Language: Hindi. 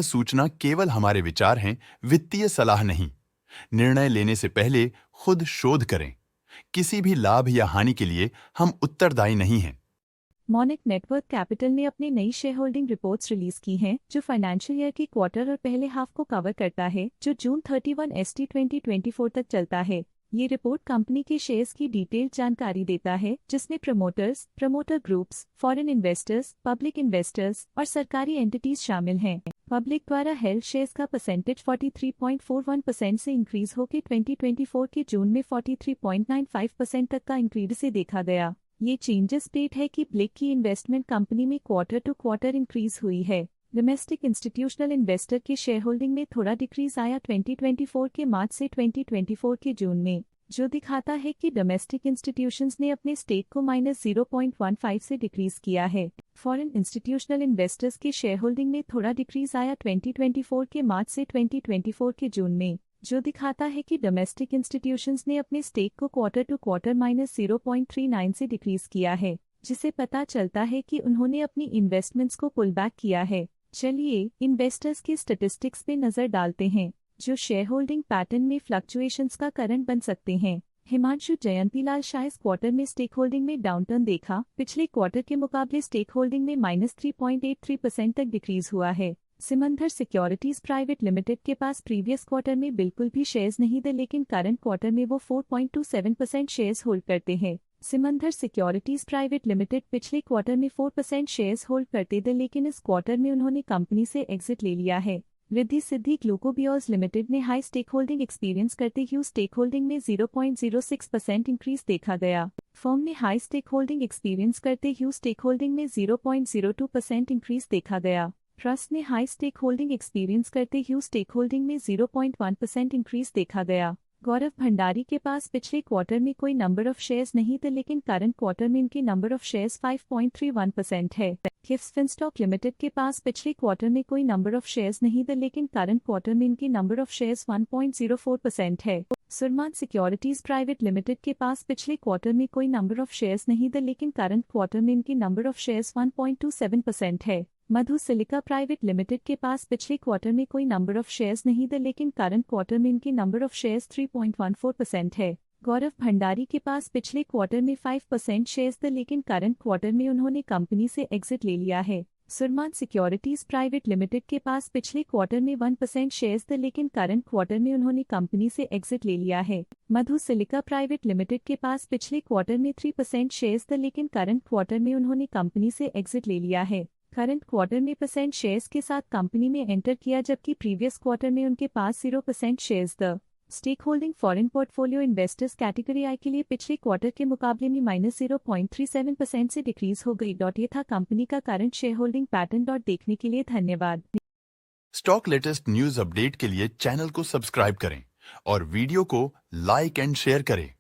सूचना केवल हमारे विचार हैं, वित्तीय सलाह नहीं। निर्णय लेने से पहले खुद शोध करें। किसी भी लाभ या हानि के लिए हम उत्तरदायी नहीं हैं। मॉनिक नेटवर्थ कैपिटल ने अपनी नई शेयर होल्डिंग रिपोर्ट्स रिलीज की हैं, जो फाइनेंशियल ईयर की क्वार्टर और पहले हाफ को कवर करता है, जो जून 31 st 2024 तक चलता है। ये रिपोर्ट कंपनी के शेयर्स की डिटेल्ड जानकारी देता है, जिसमें promoters, promoter groups, foreign investors, public investors और सरकारी एंटिटीज शामिल हैं। पब्लिक द्वारा हेल्ड शेयर्स का परसेंटेज 43.41% से इंक्रीज होकर 2024 के जून में 43.95% तक का इंक्रीज से देखा गया। ये चेंजेस स्टेट है कि ब्लिक की इन्वेस्टमेंट कंपनी में क्वार्टर टू क्वार्टर इंक्रीज हुई है। डोमेस्टिक इंस्टीट्यूशनल इन्वेस्टर के शेयर होल्डिंग में थोड़ा डिक्रीज आया 2024 के मार्च से 2024 के जून में, जो दिखाता है कि डोमेस्टिक इंस्टीट्यूशंस ने अपने स्टेक को -0.15 से डिक्रीज किया है। फॉरेन इंस्टीट्यूशनल इन्वेस्टर्स के शेयर होल्डिंग में थोड़ा डिक्रीज आया 2024 के मार्च से 2024 के जून में, जो दिखाता है कि डोमेस्टिक इंस्टीट्यूशंस ने अपने स्टेक को क्वार्टर टू क्वार्टर -0.39 से डिक्रीज किया है, जिसे पता चलता है कि उन्होंने अपनी इन्वेस्टमेंट्स को पुल बैक किया है। चलिए इन्वेस्टर्स की स्टैटिस्टिक्स पे नजर डालते हैं, जो शेयर होल्डिंग पैटर्न में फ्लक्चुएशंस का कारण बन सकते हैं। हिमांशु जयंतीलाल शाह इस क्वार्टर में स्टेक होल्डिंग में डाउनटर्न देखा। पिछले क्वार्टर के मुकाबले स्टेक होल्डिंग में -3.83% तक डिक्रीज हुआ है। सिमंदर सिक्योरिटीज प्राइवेट लिमिटेड के पास प्रीवियस क्वार्टर में बिल्कुल भी शेयर्स नहीं थे, लेकिन करंट क्वार्टर में वो 4.27% शेयर्स होल्ड करते हैं। सिमंदर सिक्योरिटीज प्राइवेट लिमिटेड पिछले क्वार्टर में 4% शेयर्स होल्ड करते थे, लेकिन इस क्वार्टर में उन्होंने कंपनी से एग्जिट ले लिया है। रिद्धि सिद्धि ग्लूकोबियोज लिमिटेड ने हाई स्टेक होल्डिंग एक्सपीरियंस करते हुए स्टेक होल्डिंग में 0.06% इंक्रीज देखा गया। फर्म ने हाई स्टेक होल्डिंग एक्सपीरियंस करते हुए स्टेक होल्डिंग में 0.02% इंक्रीज देखा गया। ट्रस्ट ने हाई स्टेक होल्डिंग एक्सपीरियंस करते हुए स्टेक होल्डिंग में 0.1% इंक्रीज देखा गया। गौरव भंडारी के पास पिछले क्वार्टर में कोई नंबर ऑफ शेयर्स नहीं थे, लेकिन करंट क्वार्टर में इनकी नंबर ऑफ शेयर्स 5.31% है। किफ्स फिनस्टॉक लिमिटेड के पास पिछले क्वार्टर में कोई नंबर ऑफ शेयर्स नहीं थे, लेकिन करंट क्वार्टर में इनकी नंबर ऑफ शेयर्स 1.04% है। सुरमान सिक्योरिटीज प्राइवेट लिमिटेड के पास पिछले क्वार्टर में कोई नंबर ऑफ शेयर्स नहीं थे, लेकिन करंट क्वार्टर में इनकी नंबर ऑफ शेयर्स 1.27% है। मधु सिलिका प्राइवेट लिमिटेड के पास पिछले क्वार्टर में कोई नंबर ऑफ शेयर्स नहीं थे, लेकिन करंट क्वार्टर में इनकी नंबर ऑफ शेयर्स 3.14% है। गौरव भंडारी के पास पिछले क्वार्टर में 5% शेयर्स थे, लेकिन करंट क्वार्टर में उन्होंने कंपनी से एग्जिट ले लिया है। सुरमान सिक्योरिटीज प्राइवेट लिमिटेड के पास पिछले क्वार्टर में 1% शेयर्स थे, लेकिन करंट क्वार्टर में उन्होंने कंपनी से एग्जिट ले लिया है। मधु सिलिका प्राइवेट लिमिटेड के पास पिछले क्वार्टर में 3% शेयर्स थे, लेकिन करंट क्वार्टर में उन्होंने कंपनी से एग्जिट ले लिया है। करंट क्वार्टर में % शेयर्स के साथ कंपनी में एंटर किया, जबकि प्रीवियस क्वार्टर में उनके पास 0% शेयर्स थे। Stake holding foreign portfolio investors category I के लिए पिछले क्वार्टर के मुकाबले में -0.37% से डिक्रीज हो गई। ये था कंपनी का करंट शेयर होल्डिंग पैटर्न। देखने के लिए धन्यवाद। स्टॉक लेटेस्ट न्यूज अपडेट के लिए चैनल को सब्सक्राइब करें और वीडियो को लाइक एंड शेयर करें।